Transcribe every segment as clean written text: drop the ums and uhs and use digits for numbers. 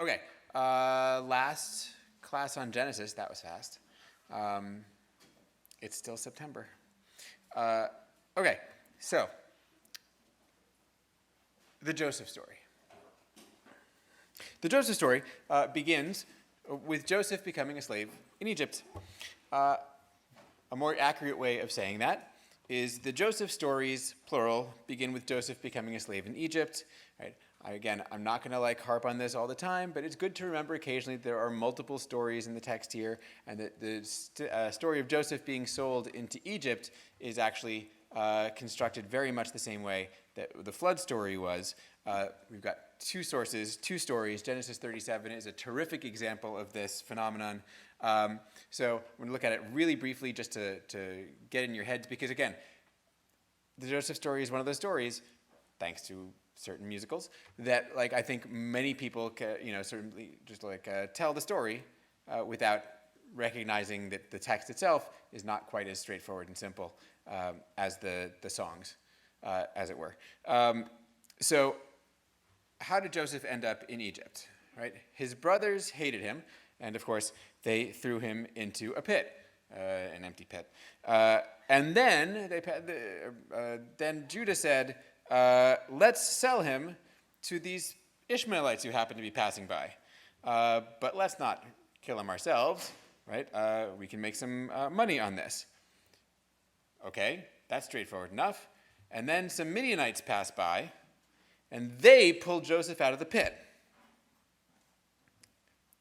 Okay, last class on Genesis, that was fast. It's still September. Okay, so the Joseph story. The Joseph story begins with Joseph becoming a slave in Egypt. A more accurate way of saying that is the Joseph stories, plural, begin with Joseph becoming a slave in Egypt. Right? Again, I'm not going to harp on this all the time, but it's good to remember occasionally there are multiple stories in the text here, and that the story of Joseph being sold into Egypt is actually constructed very much the same way that the flood story was. We've got two sources, two stories. Genesis 37 is a terrific example of this phenomenon. So I'm going to look at it really briefly just to get in your heads, because again, the Joseph story is one of those stories, thanks to certain musicals, that I think many people certainly just tell the story without recognizing that the text itself is not quite as straightforward and simple as the songs, as it were. So how did Joseph end up in Egypt? Right? His brothers hated him, and of course they threw him into a pit, an empty pit. And then then Judah said, let's sell him to these Ishmaelites who happen to be passing by. But let's not kill him ourselves, right? We can make some money on this. Okay, that's straightforward enough. And then some Midianites pass by, and they pull Joseph out of the pit.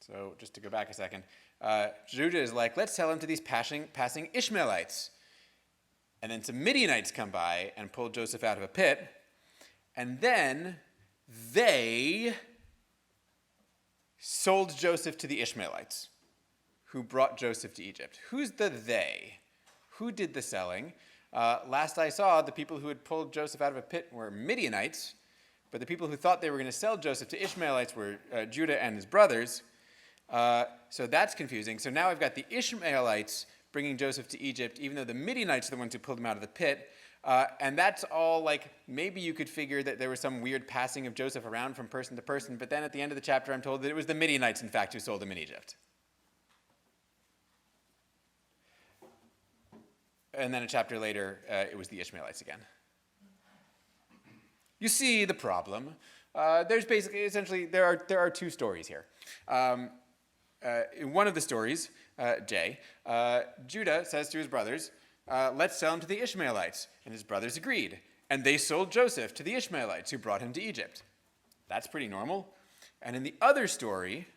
So just to go back a second, Judah is like, let's sell him to these passing Ishmaelites. And then some Midianites come by and pull Joseph out of a pit. And then they sold Joseph to the Ishmaelites, who brought Joseph to Egypt. Who's the they? Who did the selling? Last I saw, the people who had pulled Joseph out of a pit were Midianites, but the people who thought they were going to sell Joseph to Ishmaelites were Judah and his brothers. So that's confusing. So now I've got the Ishmaelites bringing Joseph to Egypt, even though the Midianites are the ones who pulled him out of the pit. And that's all maybe you could figure that there was some weird passing of Joseph around from person to person, but then at the end of the chapter I'm told that it was the Midianites, in fact, who sold him in Egypt. And then a chapter later, it was the Ishmaelites again. You see the problem. There's essentially, there are two stories here. In one of the stories, Judah says to his brothers, let's sell him to the Ishmaelites. And his brothers agreed. And they sold Joseph to the Ishmaelites, who brought him to Egypt. That's pretty normal. And in the other story,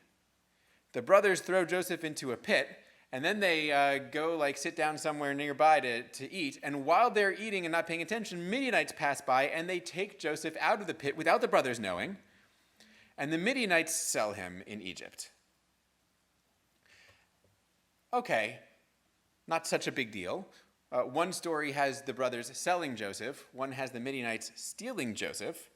the brothers throw Joseph into a pit, and then they go sit down somewhere nearby to eat. And while they're eating and not paying attention, Midianites pass by, and they take Joseph out of the pit without the brothers knowing. And the Midianites sell him in Egypt. Okay, not such a big deal. One story has the brothers selling Joseph. One has the Midianites stealing Joseph.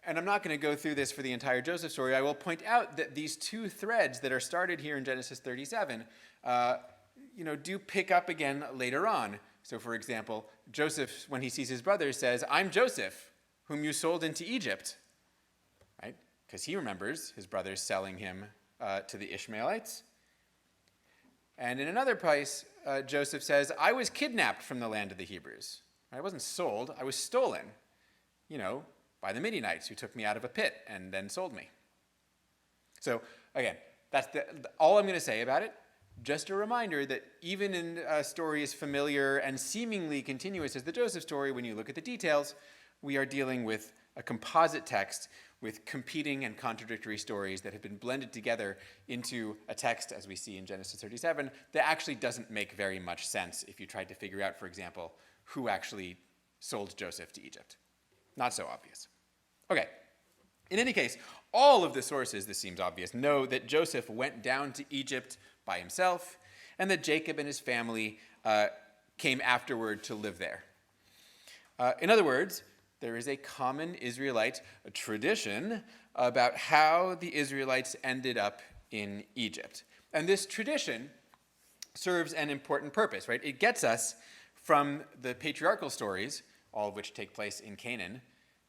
And I'm not going to go through this for the entire Joseph story. I will point out that these two threads that are started here in Genesis 37, do pick up again later on. So, for example, Joseph, when he sees his brothers, says, "I'm Joseph, whom you sold into Egypt," right? Because he remembers his brothers selling him to the Ishmaelites. And in another place, Joseph says, "I was kidnapped from the land of the Hebrews." I wasn't sold, I was stolen, by the Midianites, who took me out of a pit and then sold me. So again, that's all I'm going to say about it. Just a reminder that even in a story as familiar and seemingly continuous as the Joseph story, when you look at the details, we are dealing with a composite text with competing and contradictory stories that have been blended together into a text, as we see in Genesis 37, that actually doesn't make very much sense if you tried to figure out, for example, who actually sold Joseph to Egypt. Not so obvious. Okay, in any case, all of the sources, this seems obvious, know that Joseph went down to Egypt by himself, and that Jacob and his family came afterward to live there. In other words, there is a common Israelite tradition about how the Israelites ended up in Egypt. And this tradition serves an important purpose, right? It gets us from the patriarchal stories, all of which take place in Canaan,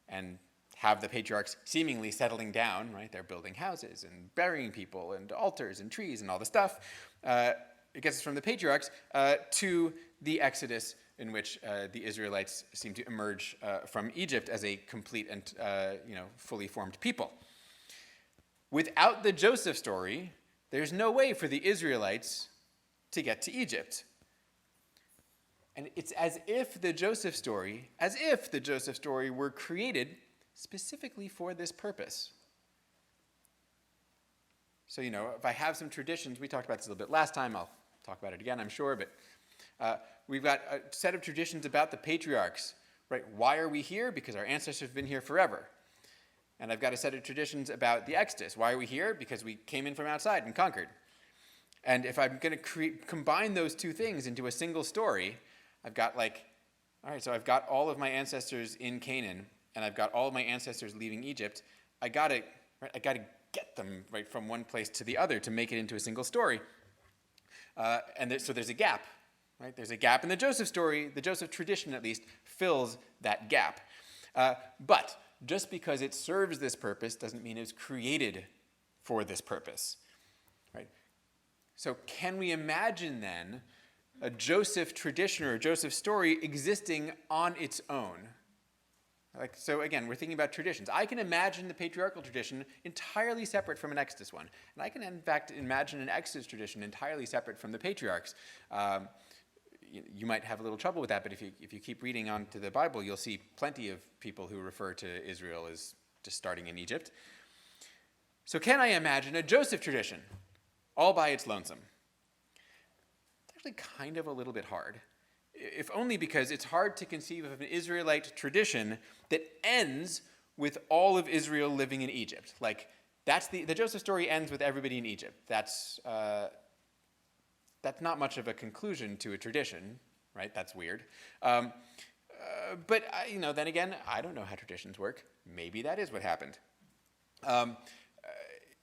and have the patriarchs seemingly settling down, right? They're building houses and burying people and altars and trees and all the stuff. It gets us from the patriarchs to the Exodus, in which the Israelites seem to emerge from Egypt as a complete and fully formed people. Without the Joseph story, there's no way for the Israelites to get to Egypt. And it's as if the Joseph story were created specifically for this purpose. So, if I have some traditions, we talked about this a little bit last time, I'll talk about it again, I'm sure, but we've got a set of traditions about the patriarchs, right? Why are we here? Because our ancestors have been here forever. And I've got a set of traditions about the Exodus. Why are we here? Because we came in from outside and conquered. And if I'm going to combine those two things into a single story, I've got so I've got all of my ancestors in Canaan, and I've got all of my ancestors leaving Egypt. I got to get them right from one place to the other to make it into a single story. So there's a gap, right? There's a gap in the Joseph story. The Joseph tradition, at least, fills that gap. But just because it serves this purpose doesn't mean it's created for this purpose, right? So can we imagine then a Joseph tradition or a Joseph story existing on its own? So again, we're thinking about traditions. I can imagine the patriarchal tradition entirely separate from an Exodus one. And I can, in fact, imagine an Exodus tradition entirely separate from the patriarchs. You might have a little trouble with that, but if you keep reading on to the Bible, you'll see plenty of people who refer to Israel as just starting in Egypt. So can I imagine a Joseph tradition all by its lonesome? It's actually kind of a little bit hard, if only because it's hard to conceive of an Israelite tradition that ends with all of Israel living in Egypt. Like, that's the Joseph story ends with everybody in Egypt. That's not much of a conclusion to a tradition, right? That's weird. But then again, I don't know how traditions work. Maybe that is what happened.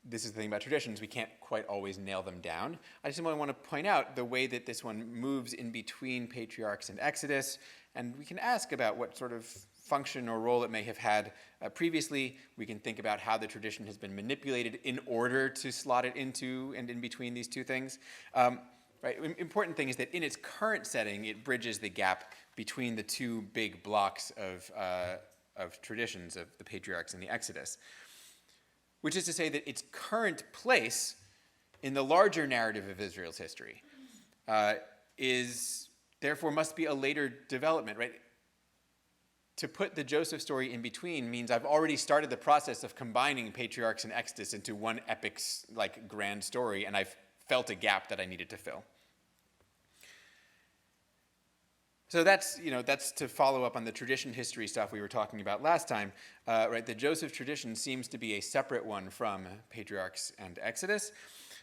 This is the thing about traditions. We can't quite always nail them down. I just want to point out the way that this one moves in between patriarchs and Exodus, and we can ask about what sort of function or role it may have had previously. We can think about how the tradition has been manipulated in order to slot it into and in between these two things. Right. Important thing is that in its current setting, it bridges the gap between the two big blocks of traditions of the patriarchs and the Exodus, which is to say that its current place in the larger narrative of Israel's history therefore must be a later development, right? To put the Joseph story in between means I've already started the process of combining patriarchs and Exodus into one epic, grand story, and I've felt a gap that I needed to fill. So that's to follow up on the tradition history stuff we were talking about last time, right? The Joseph tradition seems to be a separate one from patriarchs and Exodus.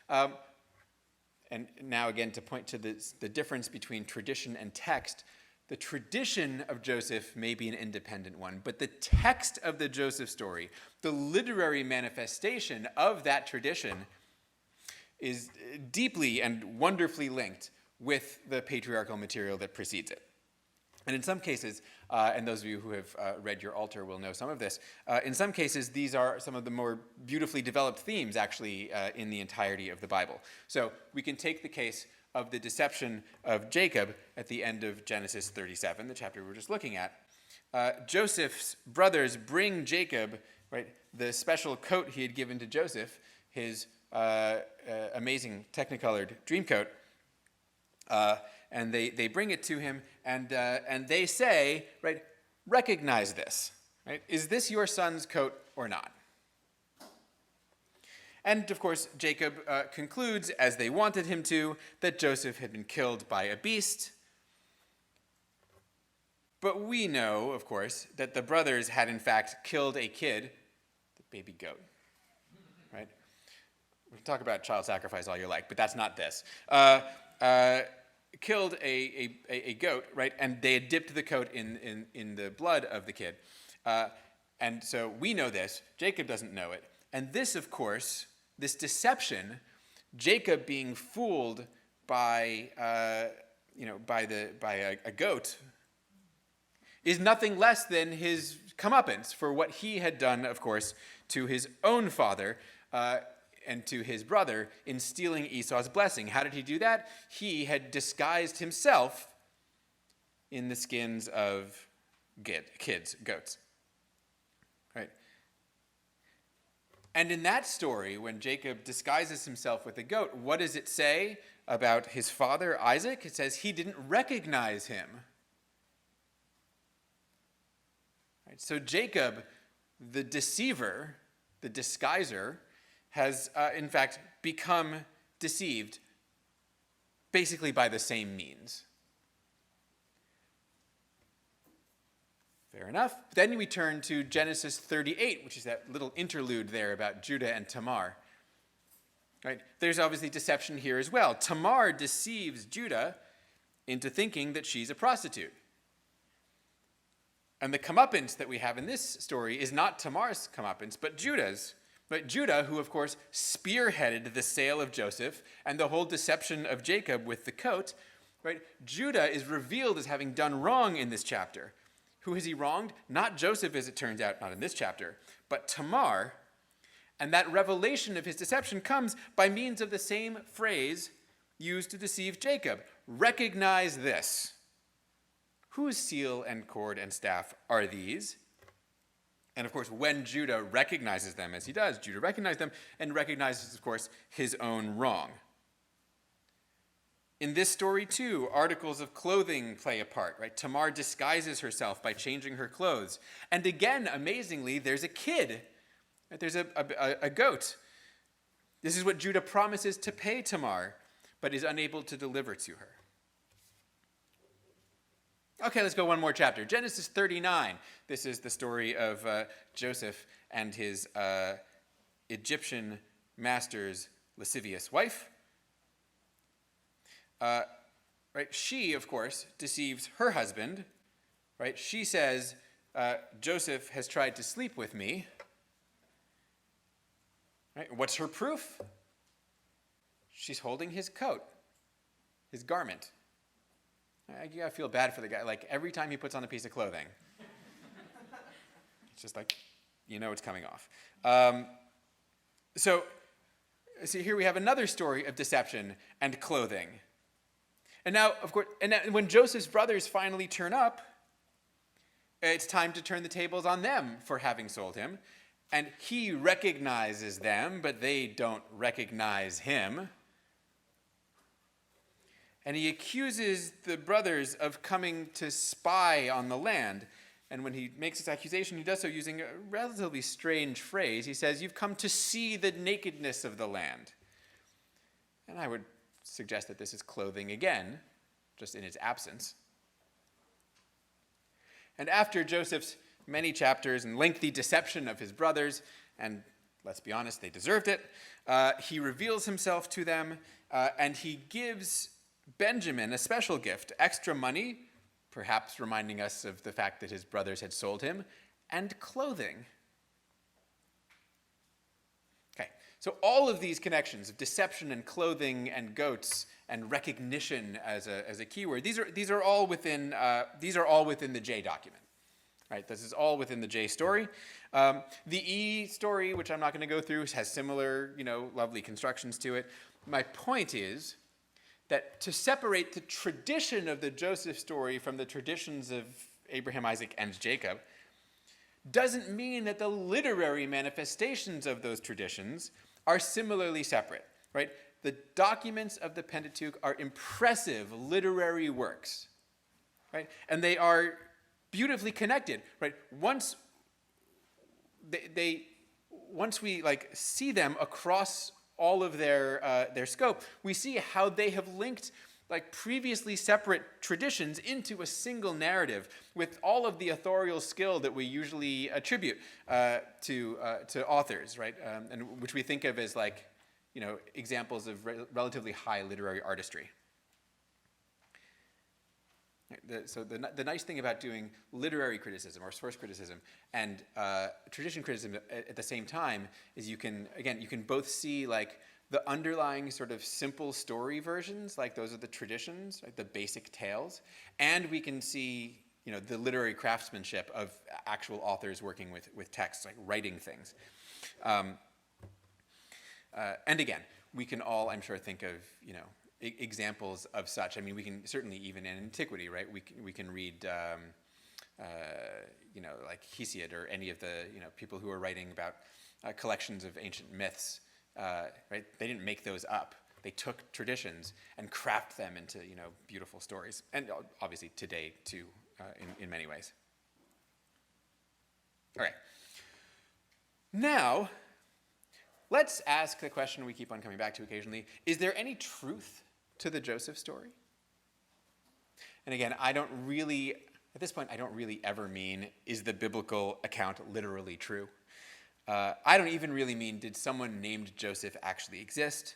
And now again, to point to the difference between tradition and text, the tradition of Joseph may be an independent one, but the text of the Joseph story, the literary manifestation of that tradition, is deeply and wonderfully linked with the patriarchal material that precedes it. And in some cases, and those of you who have read your altar will know some of this, in some cases these are some of the more beautifully developed themes actually in the entirety of the Bible. So we can take the case of the deception of Jacob at the end of Genesis 37, the chapter we were just looking at. Joseph's brothers bring Jacob, right, the special coat he had given to Joseph, his amazing technicolored dream coat, and they bring it to him, and they say, right, recognize this, right? Is this your son's coat or not? And of course, Jacob concludes, as they wanted him to, that Joseph had been killed by a beast. But we know, of course, that the brothers had in fact killed a kid, the baby goat, right? We can talk about child sacrifice all you like, but that's not this. Killed a goat, right? And they had dipped the coat in the blood of the kid. And so we know this. Jacob doesn't know it. And this, of course, this deception, Jacob being fooled by a goat, is nothing less than his comeuppance for what he had done, of course, to his own father and to his brother in stealing Esau's blessing. How did he do that? He had disguised himself in the skins of goats. Right? And in that story, when Jacob disguises himself with a goat, what does it say about his father Isaac? It says he didn't recognize him. Right? So Jacob, the deceiver, the disguiser, has in fact become deceived basically by the same means. Fair enough. Then we turn to Genesis 38, which is that little interlude there about Judah and Tamar. Right? There's obviously deception here as well. Tamar deceives Judah into thinking that she's a prostitute. And the comeuppance that we have in this story is not Tamar's comeuppance, but Judah's. Right? Judah, who of course spearheaded the sale of Joseph and the whole deception of Jacob with the coat, right? Judah is revealed as having done wrong in this chapter. Who has he wronged? Not Joseph, as it turns out, not in this chapter, but Tamar. And that revelation of his deception comes by means of the same phrase used to deceive Jacob. Recognize this. Whose seal and cord and staff are these? And of course, when Judah recognizes them, as he does, Judah recognizes them and recognizes, of course, his own wrong. In this story, too, articles of clothing play a part, right? Tamar disguises herself by changing her clothes. And again, amazingly, there's a kid. Right? There's a goat. This is what Judah promises to pay Tamar, but is unable to deliver to her. Okay, let's go one more chapter. Genesis 39. This is the story of Joseph and his Egyptian master's lascivious wife. Right? She, of course, deceives her husband. Right? She says, Joseph has tried to sleep with me. Right? What's her proof? She's holding his coat, his garment. I feel bad for the guy. Like, every time he puts on a piece of clothing, it's just like, it's coming off. So here we have another story of deception and clothing. And now, of course, when Joseph's brothers finally turn up, it's time to turn the tables on them for having sold him. And he recognizes them, but they don't recognize him. And he accuses the brothers of coming to spy on the land. And when he makes this accusation, he does so using a relatively strange phrase. He says, "You've come to see the nakedness of the land." And I would suggest that this is clothing again, just in its absence. And after Joseph's many chapters and lengthy deception of his brothers, and let's be honest, they deserved it, he reveals himself to them, and he gives Benjamin a special gift, extra money, perhaps reminding us of the fact that his brothers had sold him, and clothing. Okay, so all of these connections of deception and clothing and goats and recognition as a keyword, these are all within the J document. Right, this is all within the J story. The E story, which I'm not going to go through, has similar, lovely constructions to it. My point is that to separate the tradition of the Joseph story from the traditions of Abraham, Isaac, and Jacob doesn't mean that the literary manifestations of those traditions are similarly separate, right? The documents of the Pentateuch are impressive literary works, right? And they are beautifully connected, right? Once we see them across all of their scope, we see how they have linked previously separate traditions into a single narrative with all of the authorial skill that we usually attribute to authors, right? And which we think of as examples of relatively high literary artistry. So the nice thing about doing literary criticism or source criticism and tradition criticism at the same time is you can both see the underlying sort of simple story versions, those are the traditions, the basic tales, and we can see the literary craftsmanship of actual authors working with texts, like writing things. And again, we can all, I'm sure, think of examples of such. I mean, we can certainly, even in antiquity, right? We can read like Hesiod or any of the people who are writing about collections of ancient myths. Right? They didn't make those up. They took traditions and craft them into beautiful stories, and obviously today too, in many ways. All right. Now, let's ask the question we keep on coming back to occasionally: is there any truth to the Joseph story? And again, at this point, I don't really ever mean, is the biblical account literally true? I don't even really mean, did someone named Joseph actually exist?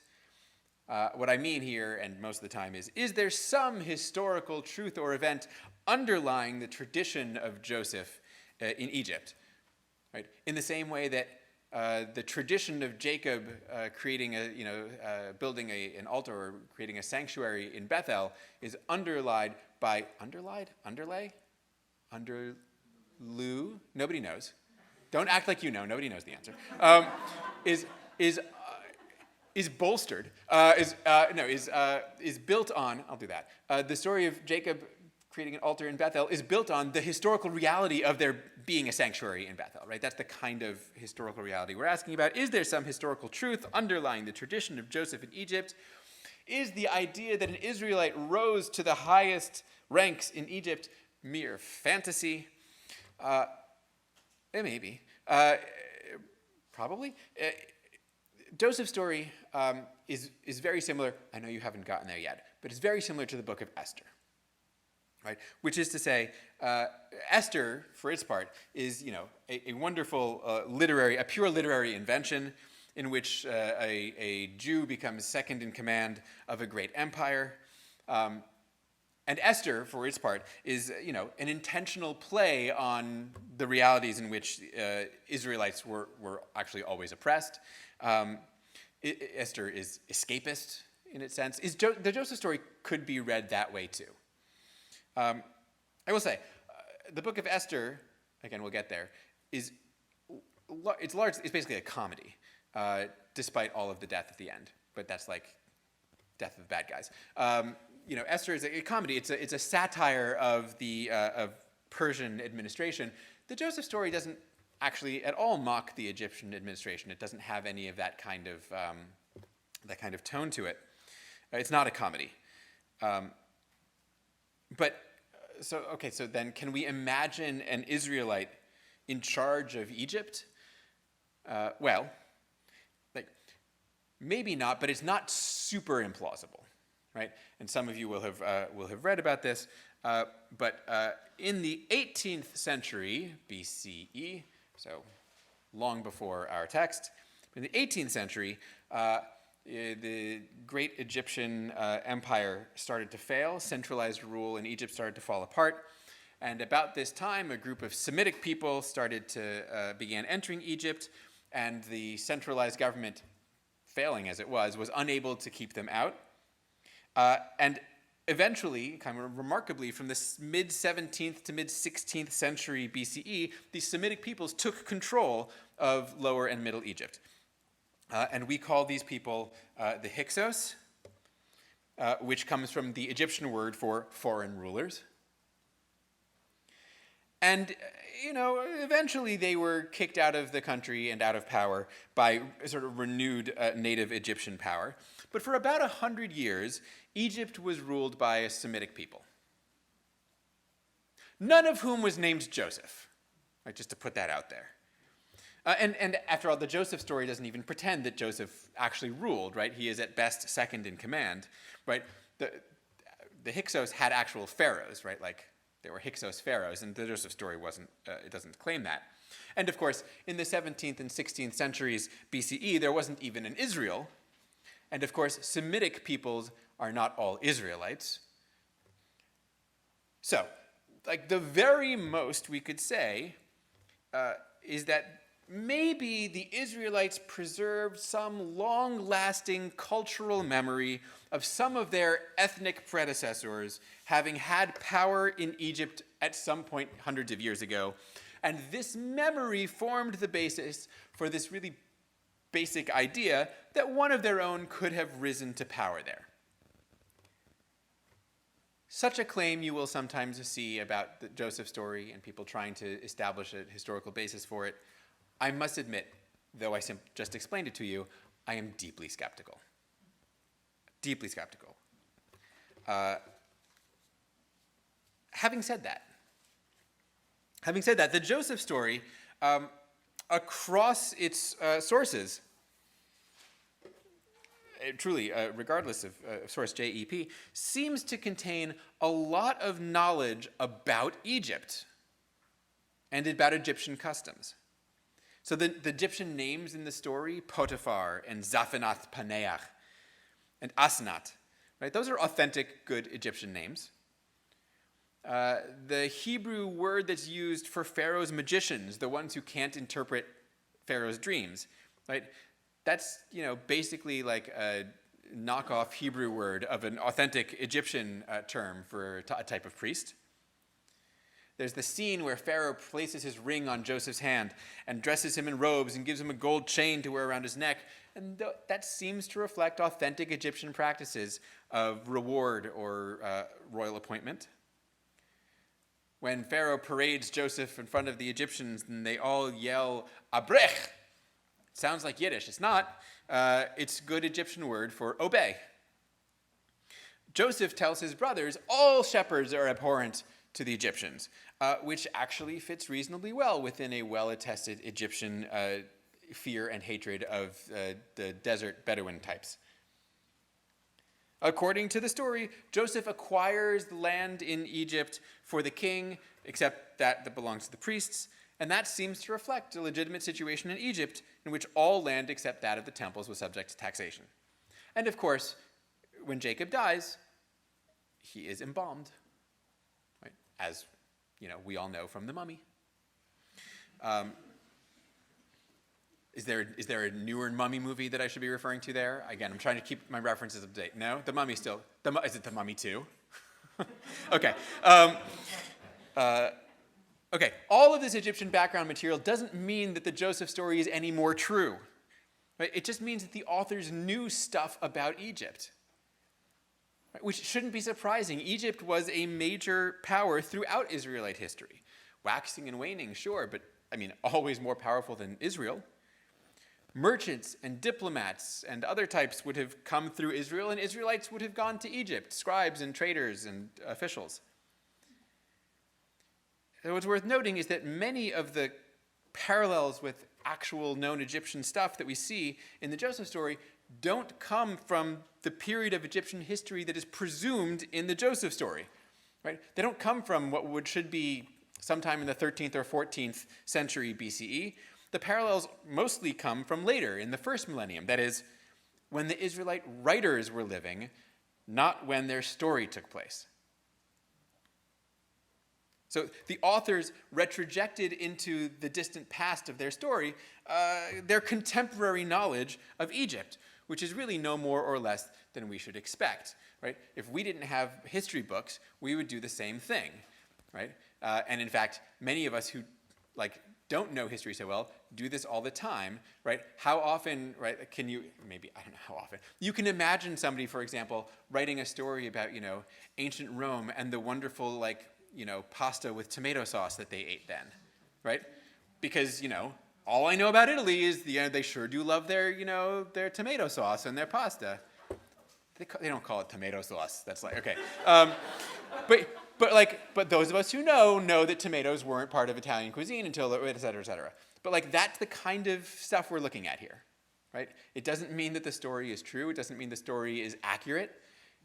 What I mean here, and most of the time, is there some historical truth or event underlying the tradition of Joseph in Egypt? Right? In the same way that the tradition of Jacob creating building an altar or creating a sanctuary in Bethel is underlay? Nobody knows. Don't act like you know. Nobody knows the answer. Is bolstered. Is built on. I'll do that. The story of Jacob creating an altar in Bethel is built on the historical reality of there being a sanctuary in Bethel. Right. That's the kind of historical reality we're asking about. Is there some historical truth underlying the tradition of Joseph in Egypt? Is the idea that an Israelite rose to the highest ranks in Egypt mere fantasy? Maybe. Probably. Joseph's story is very similar. I know you haven't gotten there yet, but it's very similar to the book of Esther. Right? Which is to say, Esther, for its part, is a wonderful pure literary invention in which a Jew becomes second in command of a great empire. And Esther, for its part, is an intentional play on the realities in which Israelites were actually always oppressed. Esther is escapist in its sense. The Joseph story could be read that way too. I will say, the book of Esther, again we'll get there, it's basically a comedy, despite all of the death at the end. But that's like death of bad guys. Esther is a comedy. It's a satire of the of Persian administration. The Joseph story doesn't actually at all mock the Egyptian administration. It doesn't have any of that kind of tone to it. It's not a comedy. So then can we imagine an Israelite in charge of Egypt? Well, maybe not, but it's not super implausible. Right? And some of you will have read about this, but in the 18th century BCE, so long before our text, in the 18th century, the great Egyptian empire started to fail. Centralized rule in Egypt started to fall apart, and about this time, a group of Semitic people began entering Egypt, and the centralized government, failing as it was unable to keep them out. And eventually, kind of remarkably, from the mid-17th to mid-16th century BCE, the Semitic peoples took control of Lower and Middle Egypt. And we call these people the Hyksos, which comes from the Egyptian word for foreign rulers. And, eventually they were kicked out of the country and out of power by sort of renewed native Egyptian power. But for about 100 years, Egypt was ruled by a Semitic people, none of whom was named Joseph, right, just to put that out there. And after all, the Joseph story doesn't even pretend that Joseph actually ruled, right? He is at best second in command, right? The Hyksos had actual pharaohs, right? Like there were Hyksos pharaohs, and the Joseph story it doesn't claim that. And of course, in the 17th and 16th centuries BCE, there wasn't even an Israel. And of course, Semitic peoples are not all Israelites. So, the very most we could say is that maybe the Israelites preserved some long-lasting cultural memory of some of their ethnic predecessors having had power in Egypt at some point hundreds of years ago. And this memory formed the basis for this really basic idea that one of their own could have risen to power there. Such a claim you will sometimes see about the Joseph story and people trying to establish a historical basis for it. I must admit, though I just explained it to you, I am deeply skeptical. Deeply skeptical. Having said that, the Joseph story, across its sources, truly, regardless of source JEP, seems to contain a lot of knowledge about Egypt and about Egyptian customs. So the Egyptian names in the story, Potiphar and Zaphenath Paneach and Asnat, right? Those are authentic, good Egyptian names. The Hebrew word that's used for Pharaoh's magicians, the ones who can't interpret Pharaoh's dreams, right? That's, basically like a knockoff Hebrew word of an authentic Egyptian term for a type of priest. There's the scene where Pharaoh places his ring on Joseph's hand and dresses him in robes and gives him a gold chain to wear around his neck. And that seems to reflect authentic Egyptian practices of reward or royal appointment. When Pharaoh parades Joseph in front of the Egyptians and they all yell, Abrech! Sounds like Yiddish. It's not. It's a good Egyptian word for obey. Joseph tells his brothers, all shepherds are abhorrent to the Egyptians, which actually fits reasonably well within a well-attested Egyptian fear and hatred of the desert Bedouin types. According to the story, Joseph acquires the land in Egypt for the king, except that belongs to the priests, and that seems to reflect a legitimate situation in Egypt in which all land except that of the temples was subject to taxation. And of course, when Jacob dies, he is embalmed, right? As we all know from the mummy. Is there a newer mummy movie that I should be referring to there? Again, I'm trying to keep my references up to date. No? The Mummy still. Is it The Mummy 2? Okay. Okay, all of this Egyptian background material doesn't mean that the Joseph story is any more true. Right? It just means that the authors knew stuff about Egypt, right? Which shouldn't be surprising. Egypt was a major power throughout Israelite history. Waxing and waning, sure, but always more powerful than Israel. Merchants and diplomats and other types would have come through Israel, and Israelites would have gone to Egypt, scribes and traders and officials. And what's worth noting is that many of the parallels with actual known Egyptian stuff that we see in the Joseph story don't come from the period of Egyptian history that is presumed in the Joseph story. Right? They don't come from what should be sometime in the 13th or 14th century BCE. The parallels mostly come from later, in the first millennium. That is, when the Israelite writers were living, not when their story took place. So the authors retrojected into the distant past of their story their contemporary knowledge of Egypt, which is really no more or less than we should expect. Right? If we didn't have history books, we would do the same thing. Right? And in fact, many of us who don't know history so well do this all the time. Right? How often, right, can you, maybe, I don't know how often, you can imagine somebody, for example, writing a story about, ancient Rome and the wonderful, pasta with tomato sauce that they ate then, right? Because, all I know about Italy is they sure do love their tomato sauce and their pasta. They don't call it tomato sauce. That's okay. But those of us who know that tomatoes weren't part of Italian cuisine until, et cetera, et cetera. But that's the kind of stuff we're looking at here, right? It doesn't mean that the story is true. It doesn't mean the story is accurate.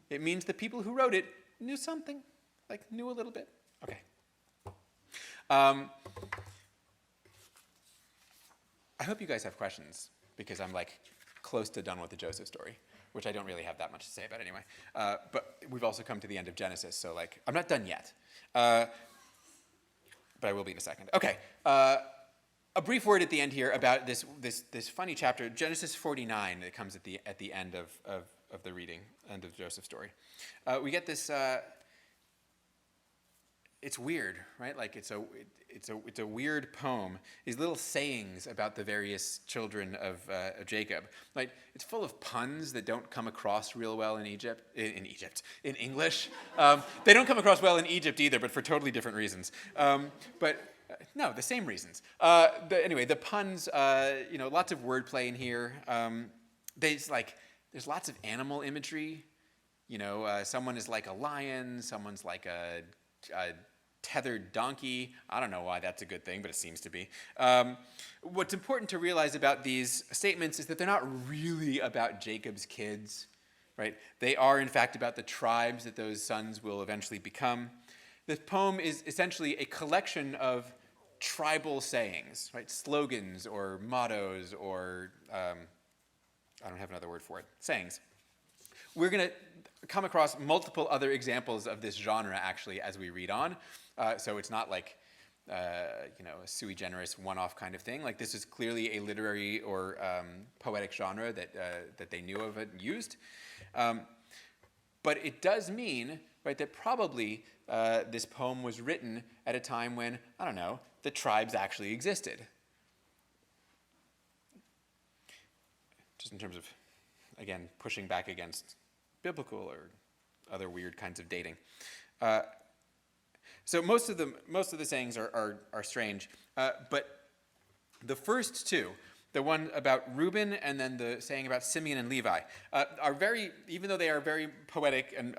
It means the people who wrote it knew something, knew a little bit. Okay. I hope you guys have questions, because I'm close to done with the Joseph story, which I don't really have that much to say about anyway. But we've also come to the end of Genesis, so I'm not done yet. But I will be in a second. Okay. A brief word at the end here about this funny chapter, Genesis 49, that comes at the end of the reading, end of Joseph's story. We get this. It's weird, right? Like it's a weird poem. These little sayings about the various children of Jacob. Like it's full of puns that don't come across real well in English. They don't come across well in Egypt either, but for totally different reasons. No, the same reasons. Anyway, the puns. Lots of wordplay in here. There's lots of animal imagery. Someone is like a lion. Someone's like a tethered donkey. I don't know why that's a good thing, but it seems to be. What's important to realize about these statements is that they're not really about Jacob's kids, right? They are, in fact, about the tribes that those sons will eventually become. This poem is essentially a collection of tribal sayings, right? Slogans or mottos or, I don't have another word for it, sayings. We're going to come across multiple other examples of this genre, actually, as we read on. So it's not like, a sui generis one-off kind of thing. Like this is clearly a literary or poetic genre that they knew of and used. But it does mean, right, that probably this poem was written at a time when, I don't know, the tribes actually existed. Just in terms of, again, pushing back against biblical or other weird kinds of dating. So most of the sayings are strange, but the first two, the one about Reuben and then the saying about Simeon and Levi, are very, even though they are very poetic and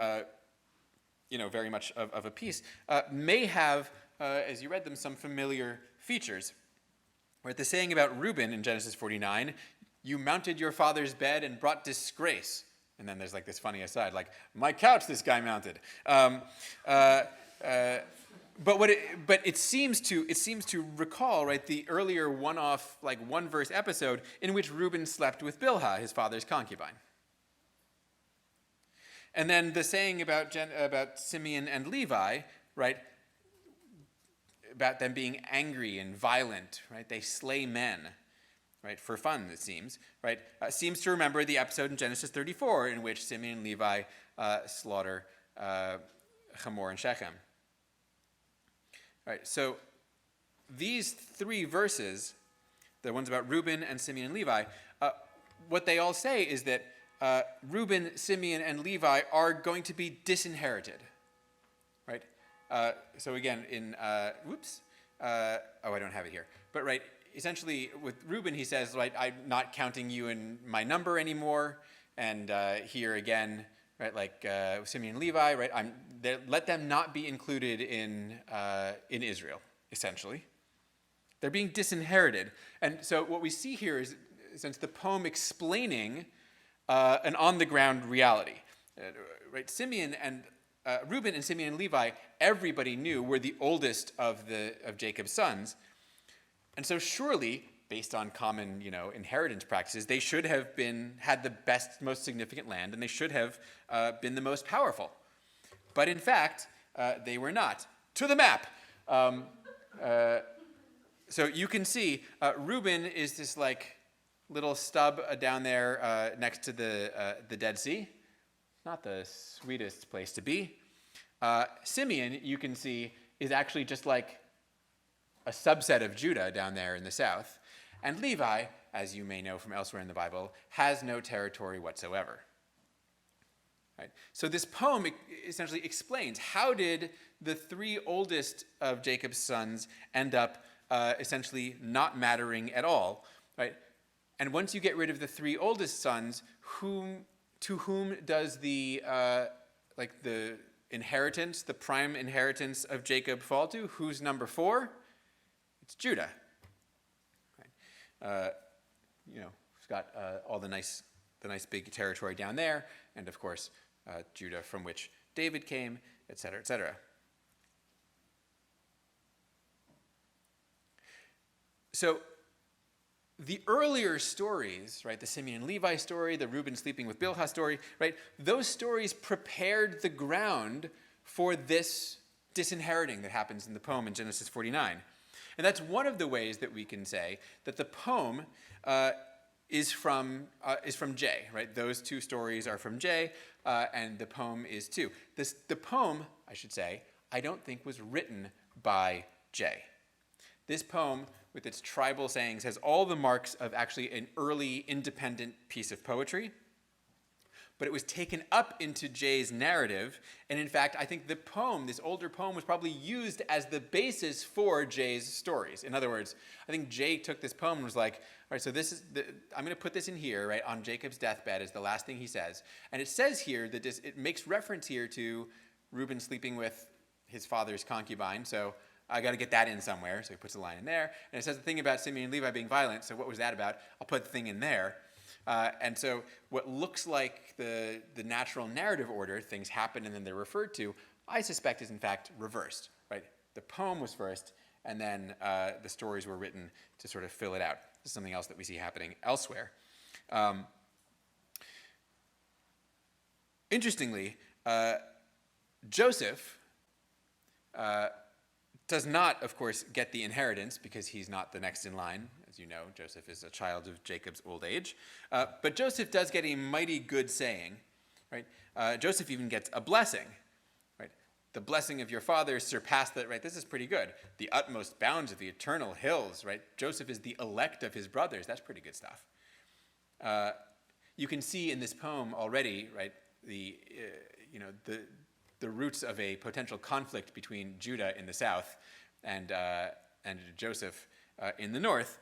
very much of a piece, may have, as you read them, some familiar features. Right, the saying about Reuben in Genesis 49, "You mounted your father's bed and brought disgrace." And then there's like this funny aside, like, "My couch this guy mounted." But it seems to recall, right, the earlier one-off, like one-verse episode in which Reuben slept with Bilhah, his father's concubine. And then the saying about Simeon and Levi, right, about them being angry and violent, right, they slay men, right, for fun, it seems, right, seems to remember the episode in Genesis 34 in which Simeon and Levi slaughter Hamor and Shechem. Right, so these three verses, the ones about Reuben and Simeon and Levi, what they all say is that Reuben, Simeon, and Levi are going to be disinherited. Right? So again, I don't have it here. But right, essentially with Reuben, he says, right, I'm not counting you in my number anymore. And here again, right, like Simeon and Levi, right, let them not be included in Israel, essentially. They're being disinherited. And so what we see here is, since the poem explaining an on-the-ground reality. Right, Reuben and Simeon and Levi, everybody knew were the oldest of Jacob's sons. And so surely, based on common, inheritance practices, they should have had the best, most significant land, and they should have been the most powerful. But in fact, they were not. To the map. So you can see Reuben is this like little stub down there next to the Dead Sea. Not the sweetest place to be. Simeon, you can see, is actually just like a subset of Judah down there in the south. And Levi, as you may know from elsewhere in the Bible, has no territory whatsoever. Right? So this poem essentially explains how did the three oldest of Jacob's sons end up essentially not mattering at all. Right? And once you get rid of the three oldest sons, to whom does the inheritance, the prime inheritance of Jacob fall to? Who's number 4? It's Judah. Right? It's got all the nice big territory down there, and of course Judah, from which David came, etc., etc. So the earlier stories, right, the Simeon and Levi story, the Reuben sleeping with Bilhah story, right, those stories prepared the ground for this disinheriting that happens in the poem in Genesis 49. And that's one of the ways that we can say that the poem is from J, right? Those two stories are from J, and the poem is too. The poem, I should say, I don't think was written by J. This poem, with its tribal sayings, has all the marks of actually an early independent piece of poetry. But it was taken up into J's narrative, and in fact, I think the poem, this older poem, was probably used as the basis for J's stories. In other words, I think J took this poem and was like, all right, so I'm going to put this in here, right, on Jacob's deathbed is the last thing he says. And it says here that it makes reference here to Reuben sleeping with his father's concubine, so I got to get that in somewhere, so he puts a line in there. And it says the thing about Simeon and Levi being violent, so what was that about? I'll put the thing in there. And so what looks like the natural narrative order, things happen and then they're referred to, I suspect is in fact reversed, right? The poem was first, and then the stories were written to sort of fill it out. This is something else that we see happening elsewhere. Interestingly, Joseph does not, of course, get the inheritance because he's not the next in line. As you know, Joseph is a child of Jacob's old age. But Joseph does get a mighty good saying, right? Joseph even gets a blessing, right? The blessing of your fathers surpassed that, right? This is pretty good. The utmost bounds of the eternal hills, right? Joseph is the elect of his brothers. That's pretty good stuff. You can see in this poem already, right, the roots of a potential conflict between Judah in the south and Joseph in the north,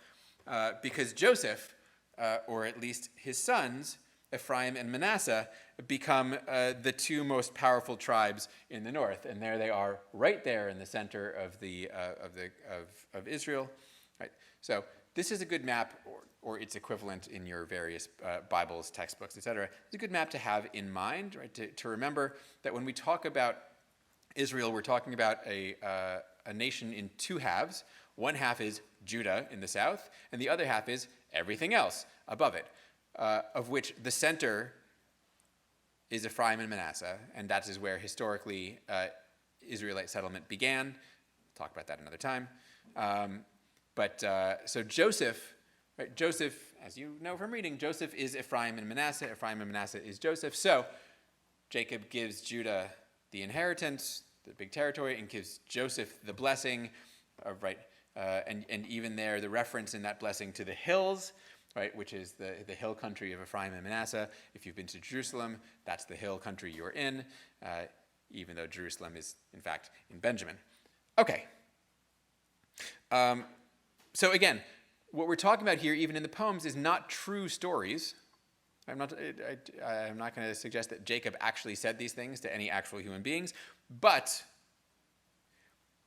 because Joseph, or at least his sons, Ephraim and Manasseh, become the two most powerful tribes in the north, and there they are, right there in the center of Israel. Right. So this is a good map, or its equivalent in your various Bibles, textbooks, etc. It's a good map to have in mind, right? To remember that when we talk about Israel, we're talking about a nation in two halves. One half is Judah in the south, and the other half is everything else above it, of which the center is Ephraim and Manasseh, and that is where historically Israelite settlement began. We'll talk about that another time. So Joseph, right, Joseph, as you know from reading, Joseph is Ephraim and Manasseh. Ephraim and Manasseh is Joseph. So Jacob gives Judah the inheritance, the big territory, and gives Joseph the blessing, right? And even there, the reference in that blessing to the hills, right, which is the hill country of Ephraim and Manasseh. If you've been to Jerusalem, that's the hill country you're in, even though Jerusalem is, in fact, in Benjamin. Okay. So again, what we're talking about here, even in the poems, is not true stories. I'm not going to suggest that Jacob actually said these things to any actual human beings, but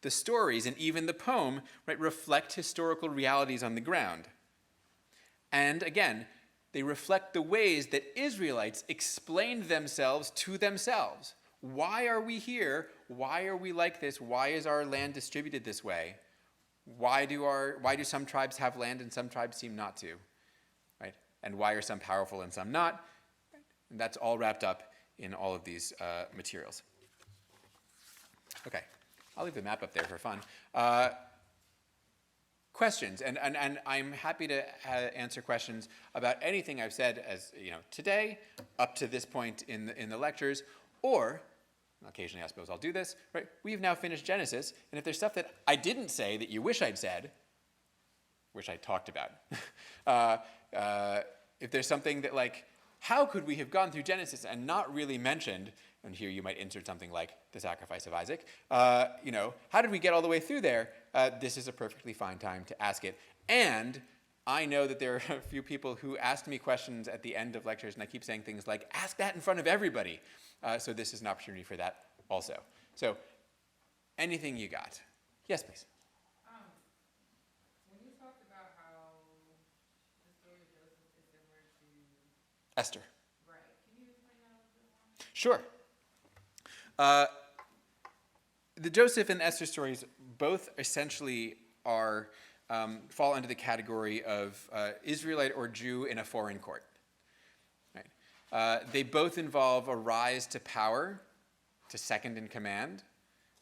the stories and even the poem, right, reflect historical realities on the ground. And again, they reflect the ways that Israelites explained themselves to themselves. Why are we here? Why are we like this? Why is our land distributed this way? Why do some tribes have land and some tribes seem not to? Right? And why are some powerful and some not? And that's all wrapped up in all of these materials. Okay, I'll leave the map up there for fun. Questions, and I'm happy to answer questions about anything I've said as today, up to this point in the lectures, or occasionally I suppose I'll do this, right? We've now finished Genesis, and if there's stuff that I didn't say that you wish I'd said, wish I talked about, if there's something that how could we have gone through Genesis and not really mentioned, and here you might insert something like the sacrifice of Isaac, how did we get all the way through there? This is a perfectly fine time to ask it. And I know that there are a few people who asked me questions at the end of lectures, and I keep saying things like, ask that in front of everybody. So this is an opportunity for that also. So anything you got? Yes, please. When you talked about how the story of Joseph is similar to Esther. Right. Can you explain that a little bit more? Sure. The Joseph and Esther stories both essentially fall under the category of Israelite or Jew in a foreign court. Right? They both involve a rise to power, to second in command,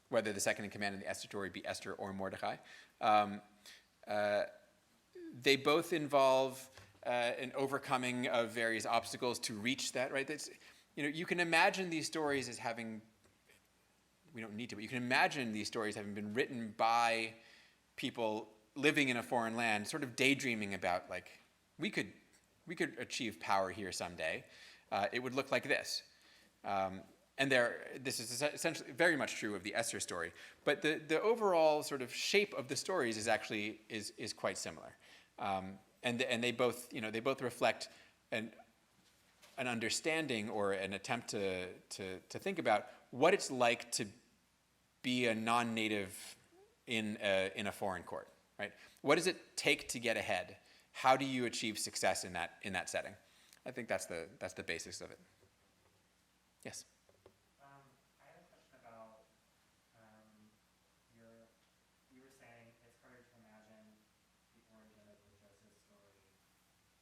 whether the second in command in the Esther story be Esther or Mordecai. Um, they both involve an overcoming of various obstacles to reach that, right? You can imagine these stories as having, we don't need to, but you can imagine these stories having been written by people living in a foreign land, sort of daydreaming about, like, we could achieve power here someday. It would look like this. And this is essentially very much true of the Esther story. But the overall sort of shape of the stories is actually is quite similar. And they both reflect an understanding or an attempt to think about what it's like to be a non-native in a foreign court, right? What does it take to get ahead? How do you achieve success in that setting? I think that's the basis of it. Yes. I had a question about you were saying it's harder to imagine the origin of the Joseph story,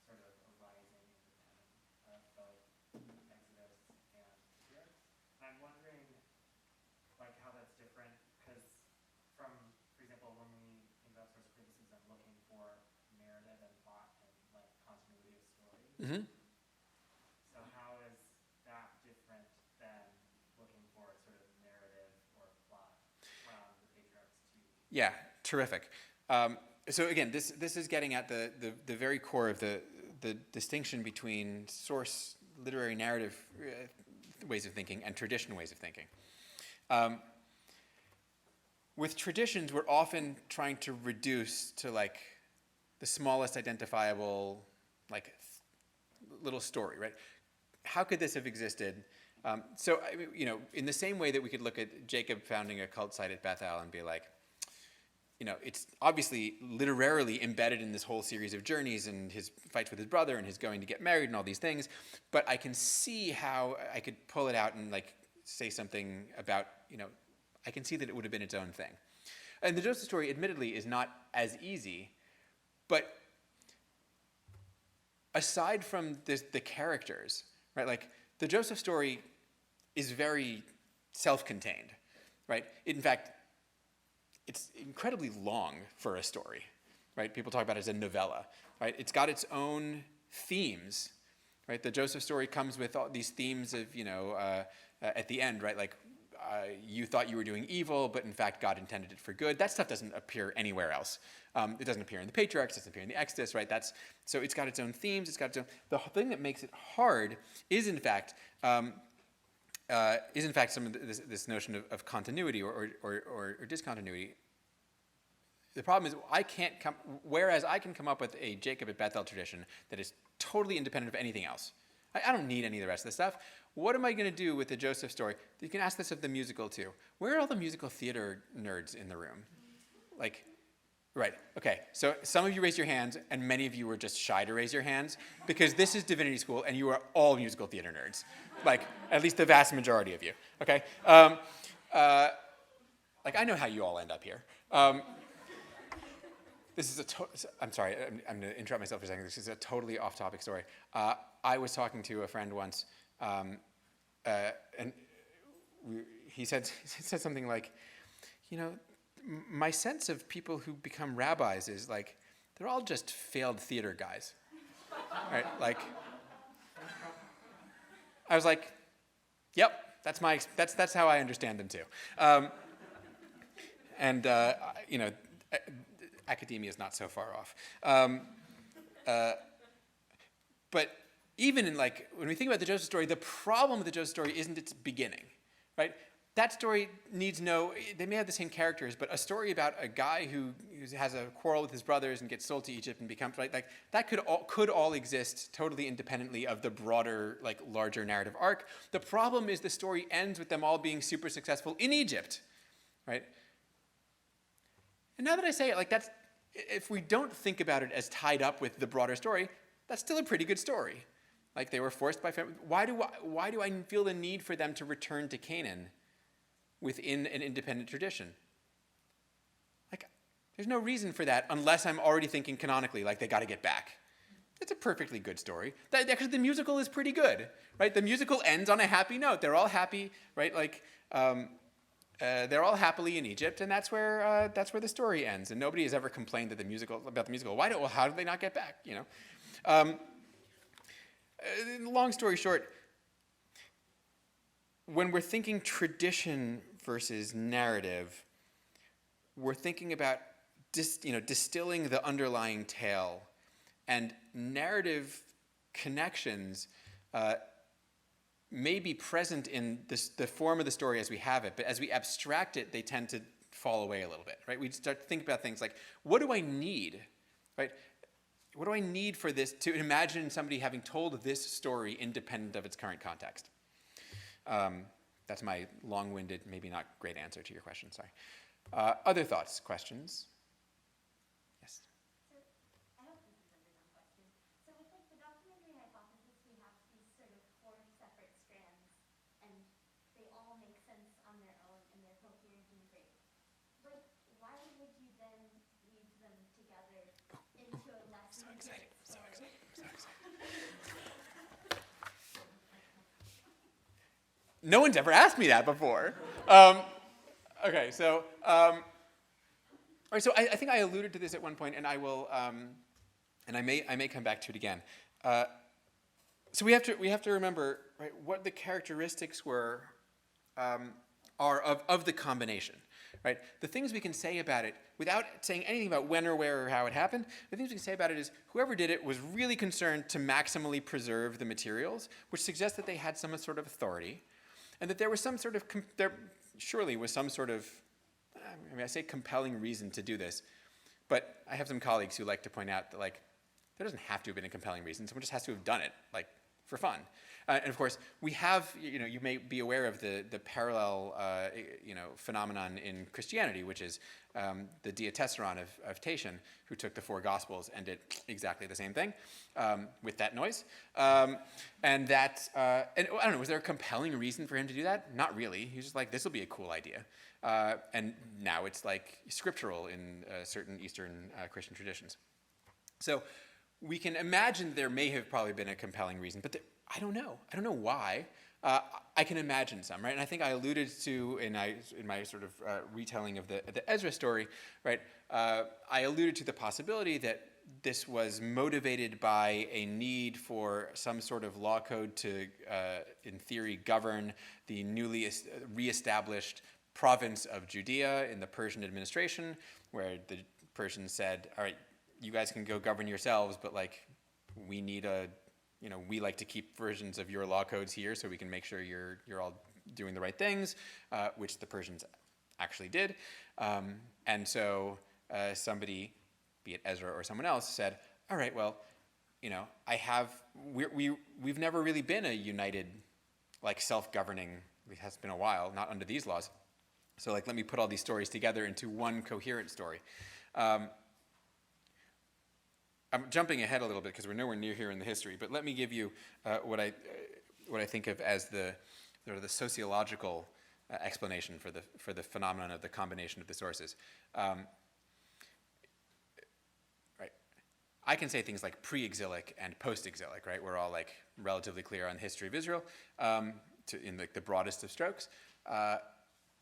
sort of arising independent of both Exodus and Patriarchs. And I'm wondering, like, how that's different, because for example, when we think about source criticism, looking for narrative and plot and like continuity of story. Mm-hmm. So how is that different than looking for sort of narrative or plot from the Patriarchs to? Yeah, terrific. So again, this is getting at the very core of the distinction between source literary narrative ways of thinking and tradition ways of thinking. With traditions, we're often trying to reduce to like the smallest identifiable like little story, right? How could this have existed? So in the same way that we could look at Jacob founding a cult site at Bethel and be like, it's obviously literarily embedded in this whole series of journeys and his fights with his brother and his going to get married and all these things, but I can see how I could pull it out and like say something about, I can see that it would have been its own thing. And the Joseph story, admittedly, is not as easy, but aside from the characters, right, like the Joseph story is very self-contained, right? In fact, it's incredibly long for a story, right? People talk about it as a novella, right? It's got its own themes, right? The Joseph story comes with all these themes of, at the end, right? Like, you thought you were doing evil, but in fact God intended it for good. That stuff doesn't appear anywhere else. It doesn't appear in the Patriarchs, it doesn't appear in the Exodus, right? So it's got its own themes, it's got its own... The thing that makes it hard is in fact some of this notion of continuity or discontinuity. The problem is whereas I can come up with a Jacob at Bethel tradition that is totally independent of anything else. I don't need any of the rest of the stuff. What am I going to do with the Joseph story? You can ask this of the musical too. Where are all the musical theater nerds in the room? Like, right, okay. So some of you raised your hands and many of you were just shy to raise your hands because this is Divinity School and you are all musical theater nerds. Like, at least the vast majority of you, okay? Like, I know how you all end up here. This is I'm sorry, I'm going to interrupt myself for a second. This is a totally off-topic story. I was talking to a friend once, and he said something like, my sense of people who become rabbis is like, they're all just failed theater guys, right? Like, I was like, yep, that's how I understand them too. Academia is not so far off. But even in when we think about the Joseph story, the problem with the Joseph story isn't its beginning, right? That story needs they may have the same characters, but a story about a guy who has a quarrel with his brothers and gets sold to Egypt and becomes, right, that could all exist totally independently of the broader, larger narrative arc. The problem is the story ends with them all being super successful in Egypt, right? And now that I say it, if we don't think about it as tied up with the broader story, that's still a pretty good story. Like, they were forced by family. Why do I feel the need for them to return to Canaan within an independent tradition? There's no reason for that unless I'm already thinking canonically, they got to get back. It's a perfectly good story. Actually, the musical is pretty good, right? The musical ends on a happy note. They're all happy, right? they're all happily in Egypt, and that's where the story ends. And nobody has ever complained that about the musical. How did they not get back? Long story short, when we're thinking tradition versus narrative, we're thinking about distilling the underlying tale, and narrative connections may be present in the form of the story as we have it, but as we abstract it, they tend to fall away a little bit, right? We start to think about things like, what do I need, right? What do I need for this to imagine somebody having told this story independent of its current context? That's my long-winded, maybe not great answer to your question, sorry. Other thoughts, questions? Yes? So, I hope this isn't a dumb question. So with like the documentary hypothesis, we have these sort of four separate strands, and they all make sense on their own, and they're coherent and great. But why would you then weave them together into a less So excited, coherent so story? excited, so excited. No one's ever asked me that before. Okay, so all right. So I think I alluded to this at one point, and I will, and I may come back to it again. So we have to remember, right, what the characteristics are of the combination, right? The things we can say about it without saying anything about when or where or how it happened. The things we can say about it is whoever did it was really concerned to maximally preserve the materials, which suggests that they had some sort of authority, and that there was some sort of there surely was some sort of, I mean, I say compelling reason to do this, but I have some colleagues who like to point out that, like, there doesn't have to have been a compelling reason. Someone just has to have done it, like, for fun. And of course, we have, you may be aware of the parallel, phenomenon in Christianity, which is the Diatessaron of Tatian, who took the four Gospels and did exactly the same thing with that noise. And that, and I don't know, was there a compelling reason for him to do that? Not really. He was just like, this will be a cool idea. And now it's like scriptural in certain Eastern Christian traditions. So we can imagine there may have probably been a compelling reason, but I don't know. I don't know why. I can imagine some, right? And I think I alluded to in my sort of retelling of the Ezra story, right? I alluded to the possibility that this was motivated by a need for some sort of law code to, in theory, govern the newly reestablished province of Judea in the Persian administration, where the Persians said, all right, you guys can go govern yourselves, but like we need we like to keep versions of your law codes here so we can make sure you're all doing the right things, which the Persians actually did. And so somebody, be it Ezra or someone else, said, all right, well, we've never really been a united, like self-governing, it has been a while, not under these laws. So like, let me put all these stories together into one coherent story. I'm jumping ahead a little bit because we're nowhere near here in the history, but let me give you what I think of as the sociological explanation for the phenomenon of the combination of the sources. Right. I can say things like pre-exilic and post-exilic, right? We're all like relatively clear on the history of Israel in the broadest of strokes.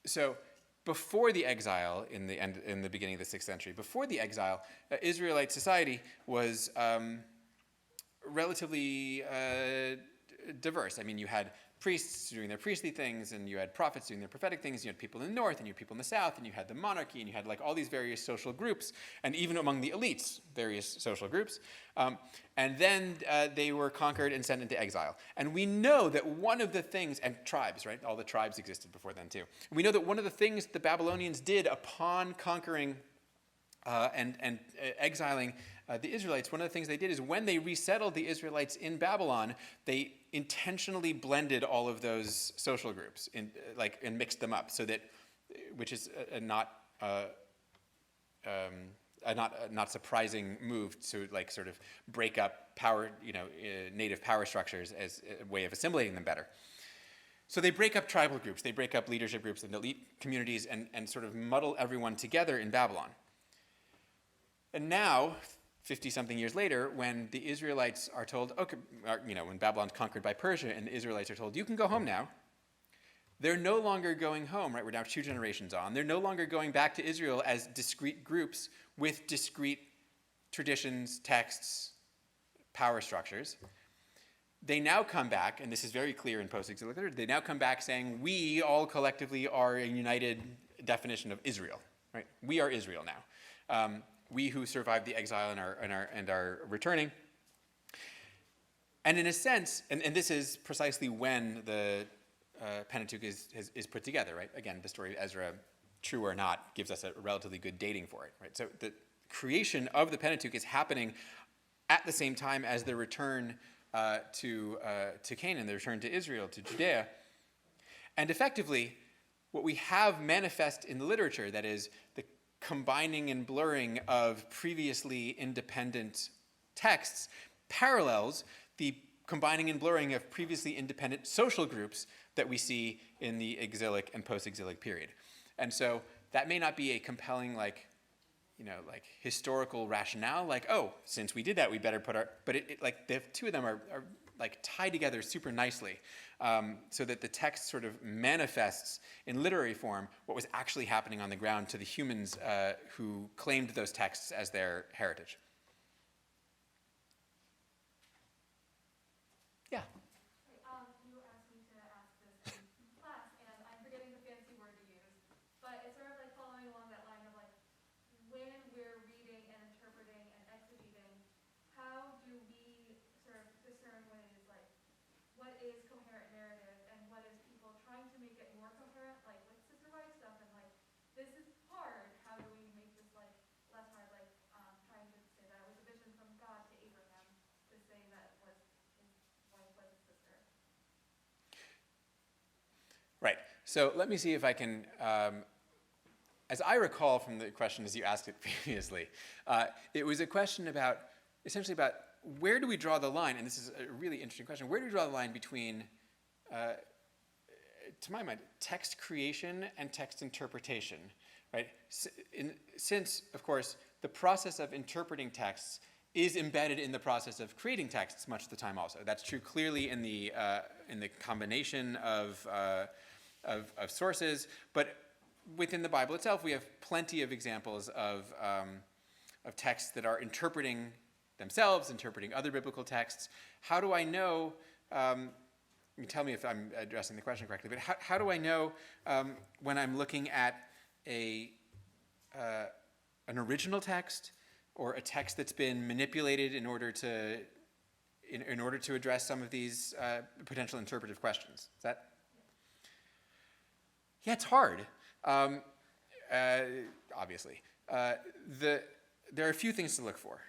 So before the exile in the beginning of the 6th century, before the exile, Israelite society was relatively diverse. I mean, you had priests doing their priestly things, and you had prophets doing their prophetic things, and you had people in the north, and you had people in the south, and you had the monarchy, and you had like all these various social groups, and even among the elites, various social groups. And then they were conquered and sent into exile. And we know that one of the things, and tribes, right? All the tribes existed before then too. We know that one of the things the Babylonians did upon conquering and exiling the Israelites, one of the things they did is when they resettled the Israelites in Babylon, they intentionally blended all of those social groups and mixed them up, so that, which is a not surprising move to like sort of break up power, native power structures as a way of assimilating them better. So they break up tribal groups, they break up leadership groups and elite communities, and sort of muddle everyone together in Babylon. And now, 50-something years later, when the Israelites are told, okay, when Babylon's conquered by Persia and the Israelites are told, you can go home now, they're no longer going home, right? We're now 2 generations on. They're no longer going back to Israel as discrete groups with discrete traditions, texts, power structures. They now come back, and this is very clear in post-exilic literature, they now come back saying, we all collectively are a united definition of Israel, right? We are Israel now. We who survived the exile and are returning. And in a sense, and this is precisely when the Pentateuch is put together, right? Again, the story of Ezra, true or not, gives us a relatively good dating for it, right? So the creation of the Pentateuch is happening at the same time as the return to Canaan, the return to Israel, to Judea. And effectively, what we have manifest in the literature, that is, the combining and blurring of previously independent texts, parallels the combining and blurring of previously independent social groups that we see in the exilic and post-exilic period. And so that may not be a compelling, like historical rationale, like, oh, since we did that, we better put our, but like the two of them are like tied together super nicely, so that the text sort of manifests in literary form what was actually happening on the ground to the humans who claimed those texts as their heritage. Yeah. You asked me to ask this in class, and I'm forgetting the fancy word to use, but it's sort of like following along that line of like, when we're reading and interpreting and exegeting, how do we sort of discern what is coherent narrative and what is people trying to make it more coherent, like with Sister White stuff, and like, this is hard, how do we make this like less hard, like trying to say that it was a vision from God to Abraham, to say that was his wife was his sister. Right. So let me see if I can, as I recall from the question as you asked it previously, it was a question about, essentially about where do we draw the line, and this is a really interesting question, where do we draw the line between, to my mind, text creation and text interpretation, right? Since, of course, the process of interpreting texts is embedded in the process of creating texts much of the time also. That's true clearly in the combination of sources, but within the Bible itself, we have plenty of examples of texts that are interpreting themselves, interpreting other biblical texts. How do I know, tell me if I'm addressing the question correctly, but how do I know when I'm looking at an original text or a text that's been manipulated in order to address some of these potential interpretive questions? Is that? Yeah, it's hard. Obviously, there are a few things to look for.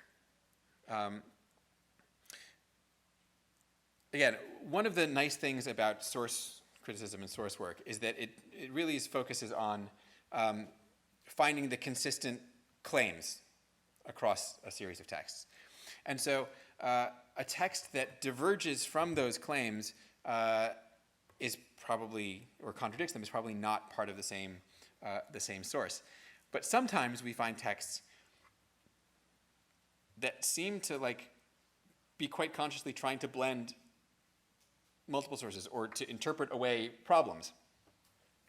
Again, one of the nice things about source criticism and source work is that it really focuses on finding the consistent claims across a series of texts. And so a text that diverges from those claims is probably, or contradicts them, is probably not part of the same source. But sometimes we find texts that seem to be quite consciously trying to blend multiple sources or to interpret away problems.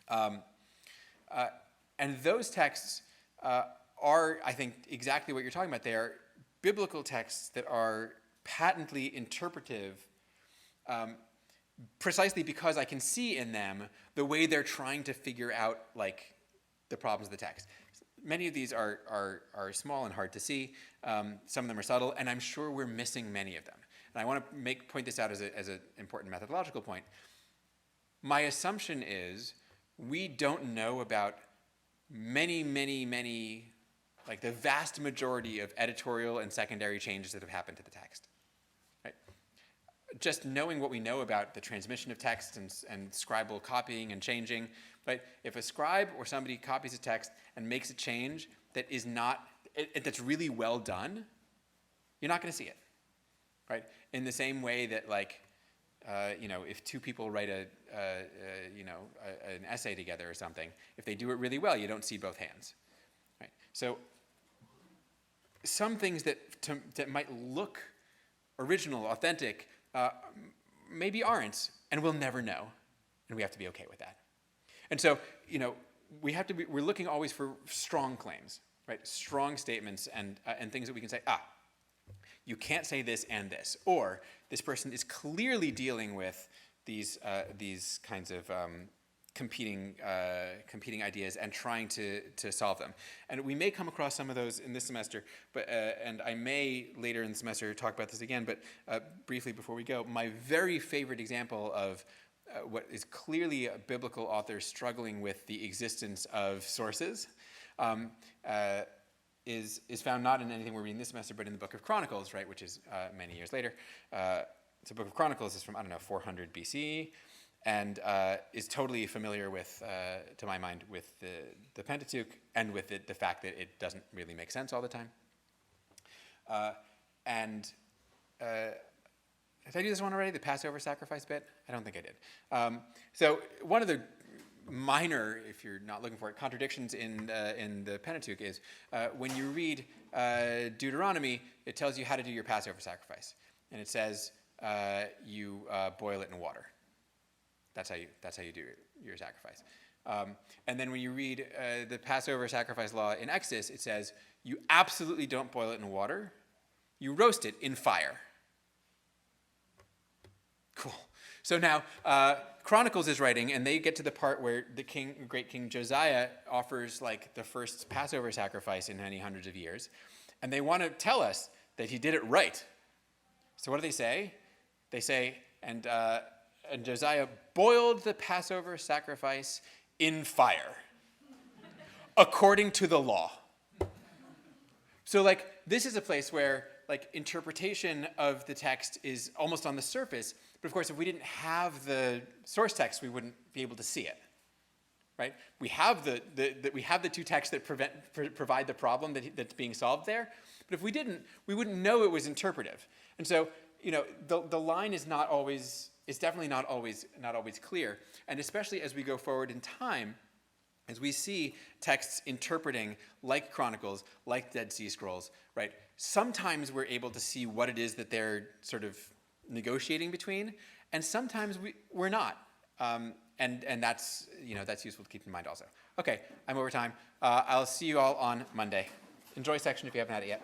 And those texts are, I think, exactly what you're talking about. They are biblical texts that are patently interpretive, precisely because I can see in them the way they're trying to figure out the problems of the text. Many of these are small and hard to see. Some of them are subtle, and I'm sure we're missing many of them. And I want to point this out as an important methodological point. My assumption is we don't know about many, the vast majority of editorial and secondary changes that have happened to the text. Right? Just knowing what we know about the transmission of text and scribal copying and changing, right? If a scribe or somebody copies a text and makes a change that is not, that's really well done, you're not going to see it, right? In the same way that, if two people write an essay together or something, if they do it really well, you don't see both hands, right? So some things that might look original, authentic, maybe aren't, and we'll never know, and we have to be okay with that. And so, we're looking always for strong claims, right? Strong statements and things that we can say, you can't say this and this, or this person is clearly dealing with these kinds of competing ideas and trying to solve them. And we may come across some of those in this semester, but and I may later in the semester talk about this again, but briefly before we go, my very favorite example of what is clearly a biblical author struggling with the existence of sources is found not in anything we're reading this semester, but in the Book of Chronicles, right, which is many years later. So Book of Chronicles is from, 400 BC, and is totally familiar with, to my mind, with the Pentateuch and with the fact that it doesn't really make sense all the time. Did I do this one already, the Passover sacrifice bit? I don't think I did. So one of the minor, if you're not looking for it, contradictions in the Pentateuch is when you read Deuteronomy, it tells you how to do your Passover sacrifice, and it says you boil it in water. That's how you do your sacrifice. And then when you read the Passover sacrifice law in Exodus, it says you absolutely don't boil it in water. You roast it in fire. Cool. So now Chronicles is writing, and they get to the part where the great King Josiah offers like the first Passover sacrifice in many hundreds of years, and they want to tell us that he did it right. So what do they say? They say, and Josiah boiled the Passover sacrifice in fire, according to the law. So like this is a place where like interpretation of the text is almost on the surface, but of course if we didn't have the source text, we wouldn't be able to see it, right? We have the two texts that provide the problem that's being solved there, but if we didn't, we wouldn't know it was interpretive. And so the line is not always. It's definitely not always clear, and especially as we go forward in time, as we see texts interpreting like Chronicles, like Dead Sea Scrolls, right? Sometimes we're able to see what it is that they're sort of negotiating between, and sometimes we're not, and that's useful to keep in mind also. Okay, I'm over time. I'll see you all on Monday. Enjoy section if you haven't had it yet.